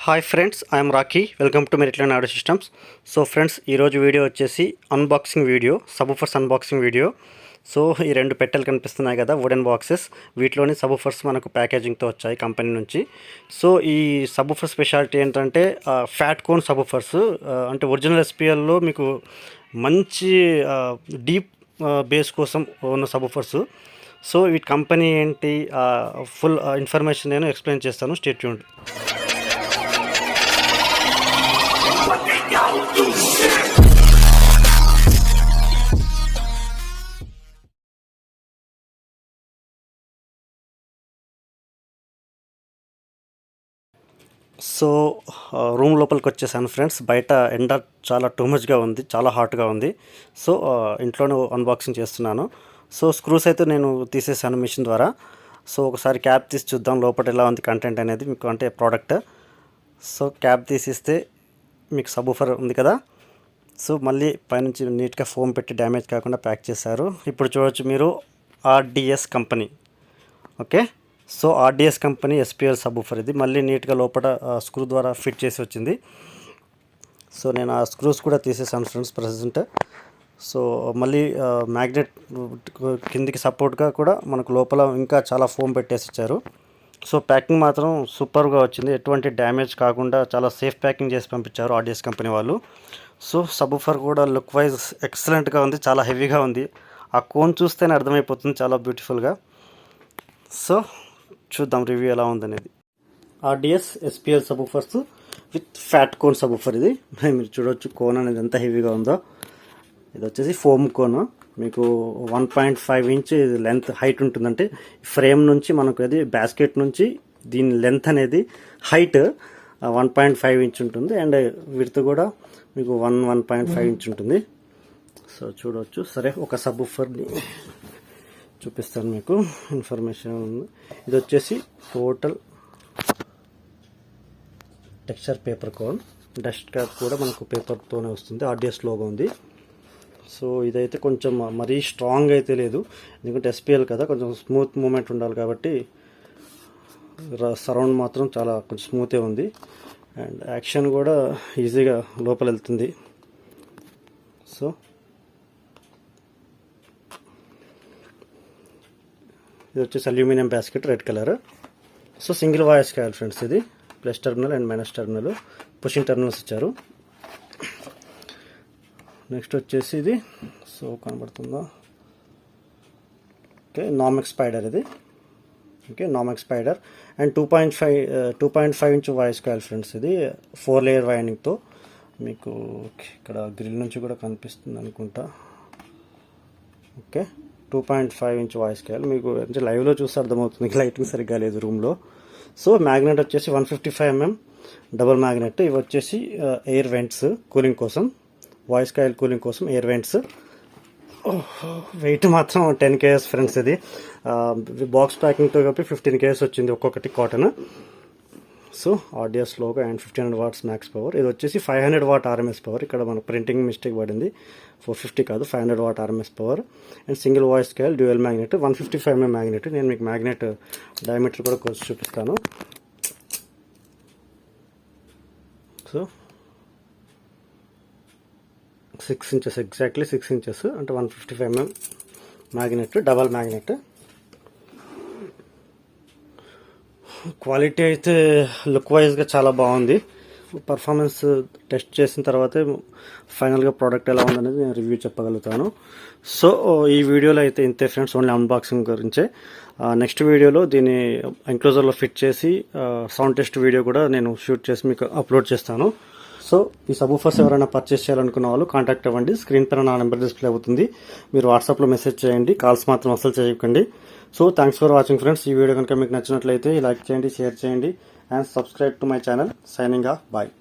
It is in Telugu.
Hi friends, I'm Rocky. Welcome to Meritline audio systems. So friends, ఈరోజు వీడియో వచ్చేసి unboxing video, subwoofers unboxing video. So ఈ రెండు పెట్టెలు కనిపిస్తున్నాయి కదా, వుడెన్ బాక్సెస్. వీటిలోని సబ్వూఫర్స్ మనకు ప్యాకేజింగ్తో వచ్చాయి కంపెనీ నుంచి. సో ఈ సబ్వూఫర్ స్పెషాలిటీ ఏంటంటే ఫ్యాట్ కోన్ సబ్వూఫర్స్. అంటే ఒరిజినల్ SPLలో మీకు మంచి డీప్ బేస్ కోసం ఉన్న సబ్వూఫర్స్. సో వీటి కంపెనీ ఏంటి, ఫుల్ ఇన్ఫర్మేషన్ నేను ఎక్స్ప్లెయిన్ చేస్తాను. Stay tuned. సో రూమ్ లోపలికి వచ్చేసాను ఫ్రెండ్స్. బయట ఎండ చాలా టూ మచ్గా ఉంది, చాలా హాట్గా ఉంది. సో ఇంట్లోనే అన్బాక్సింగ్ చేస్తున్నాను. సో స్క్రూస్ అయితే నేను తీసేసాను మిషన్ ద్వారా. సో ఒకసారి క్యాప్ తీసి చూద్దాం లోపల ఎలా ఉంది కంటెంట్ అనేది, మీకు అంటే ప్రోడక్ట్. సో క్యాప్ తీసిస్తే మీకు సబ్వూఫర్ ఉంది కదా. సో మళ్ళీ పైనుంచి నీట్గా ఫోమ్ పెట్టి డ్యామేజ్ కాకుండా ప్యాక్ చేశారు. ఇప్పుడు చూడవచ్చు మీరు, RDS company. Okay, so RDS company SPL subwoofer ఇది. మళ్ళీ నీట్గా లోపల స్క్రూ ద్వారా ఫిట్ చేసి వచ్చింది. సో నేను ఆ స్క్రూస్ కూడా తీసేసాను ఫ్రెండ్స్ ప్రెసెంట్. సో మళ్ళీ మ్యాగ్నెట్ కిందికి సపోర్ట్గా కూడా మనకు లోపల ఇంకా చాలా ఫోమ్ పెట్టేసి ఇచ్చారు. సో ప్యాకింగ్ మాత్రం సూపర్గా వచ్చింది, ఎటువంటి డ్యామేజ్ కాకుండా చాలా సేఫ్ ప్యాకింగ్ చేసి పంపించారు RDS కంపెనీ వాళ్ళు. సో సబ్వూఫర్ కూడా లుక్ వైజ్ ఎక్సలెంట్గా ఉంది, చాలా హెవీగా ఉంది. ఆ కోన్ చూస్తేనే అర్థమైపోతుంది, చాలా బ్యూటిఫుల్గా. సో చూద్దాం రివ్యూ ఎలా ఉందనేది. RDS SPL subwoofers with fat cone subwoofer ఇది. మీరు చూడవచ్చు కోన్ అనేది ఎంత హెవీగా ఉందో. ఇది వచ్చేసి ఫోమ్ కోన్. మీకు 1.5 ఇంచ్ లెంత్ హైట్ ఉంటుందంటే ఫ్రేమ్ నుంచి మనకు అది బాస్కెట్ నుంచి దీని లెంత్ అనేది హైట్ 1.5 ఇంచ్ ఉంటుంది. అండ్ విడ్త్ కూడా మీకు 1.5 ఇంచ్ ఉంటుంది. సో చూడవచ్చు. సరే, ఒక సబ్వూఫర్ని చూపిస్తాను మీకు, ఇన్ఫర్మేషన్ ఉంది. ఇది వచ్చేసి total texture paper cone. Dust cap కూడా మనకు పేపర్తోనే వస్తుంది, RDS లోగో ఉంది. సో ఇదైతే కొంచెం మరీ స్ట్రాంగ్ అయితే లేదు, ఎందుకంటే SPL కదా, కొంచెం స్మూత్ మూమెంట్ ఉండాలి కాబట్టి సరౌండ్ మాత్రం చాలా కొంచెం స్మూతే ఉంది. అండ్ యాక్షన్ కూడా ఈజీగా లోపల వెళ్తుంది. సో ఇది వచ్చేసి aluminium basket, red colour. So single voice coil friends ఇది. Plus terminal and minus terminal, pushing terminals ఇచ్చారు. నెక్స్ట్ వచ్చేసి ఇది, సో కనబడుతుందా, ఓకే, నామ్ ఎక్స్పైడర్ ఇది. ఓకే, నామ్ spider and 2.5 inch voice coil friends ఇది. 4 లేయర్ వైండింగ్తో మీకు ఇక్కడ గ్రిల్ నుంచి కూడా కనిపిస్తుంది అనుకుంటా. Okay, 2.5 inch voice coil. మీకు అంటే లైవ్లో చూస్తే అర్థమవుతుంది, లైటింగ్ సరిగ్గా లేదు రూమ్లో. సో మ్యాగ్నెట్ వచ్చేసి 155 mm డబుల్ మ్యాగ్నెట్. ఇవి వచ్చేసి ఎయిర్ వెంట్స్ కూలింగ్ కోసం, వాయిస్ కాయిల్ కూలింగ్ కోసం ఎయిర్ వెంట్స్. వెయిట్ మాత్రం 10 kg ఫ్రెండ్స్ ఇది. బాక్స్ ప్యాకింగ్తో కలిపి 15 kg వచ్చింది ఒక్కొక్కటి, carton. So RDS logo and 1500 watts max power. ఇది వచ్చేసి 500 watt RMS పవర్. ఇక్కడ మన ప్రింటింగ్ మిస్టేక్ పడింది, 450 కాదు 500 watt RMS power. And single voice coil, dual magnet, 155 mm magnet. నేను మీకు మ్యాగ్నెట్ డయామీటర్ కూడా కొంచెం చూపిస్తాను. సో 6 inches, ఎగ్జాక్ట్లీ 6 inches, అంటే 155 mm magnet, double magnet. Quality అయితే లుక్ వైజ్గా చాలా బాగుంది. పర్ఫార్మెన్స్ టెస్ట్ చేసిన తర్వాతే ఫైనల్గా ప్రోడక్ట్ ఎలా ఉందనేది నేను రివ్యూ చెప్పగలుగుతాను. సో ఈ వీడియోలో అయితే ఇంతే ఫ్రెండ్స్, ఓన్లీ అన్బాక్సింగ్ గురించే. నెక్స్ట్ వీడియోలో దీన్ని ఎంక్లోజర్లో ఫిట్ చేసి సౌండ్ టెస్ట్ వీడియో కూడా నేను షూట్ చేసి మీకు అప్లోడ్ చేస్తాను. సో ఈ సబ్వూఫర్స్ ఎవరైనా పర్చేస్ చేయాలనుకున్న వాళ్ళు కాంటాక్ట్ అవ్వండి. స్క్రీన్ పైన నా నెంబర్ డిస్ప్లే అవుతుంది, మీరు వాట్సాప్లో మెసేజ్ చేయండి, కాల్స్ మాత్రం అసలు చేయకండి. So thanks for watching friends. ఈ వీడియో కనుక మీకు నచ్చినట్లయితే లైక్ చేయండి, షేర్ చేయండి and subscribe to my channel. Signing off, bye.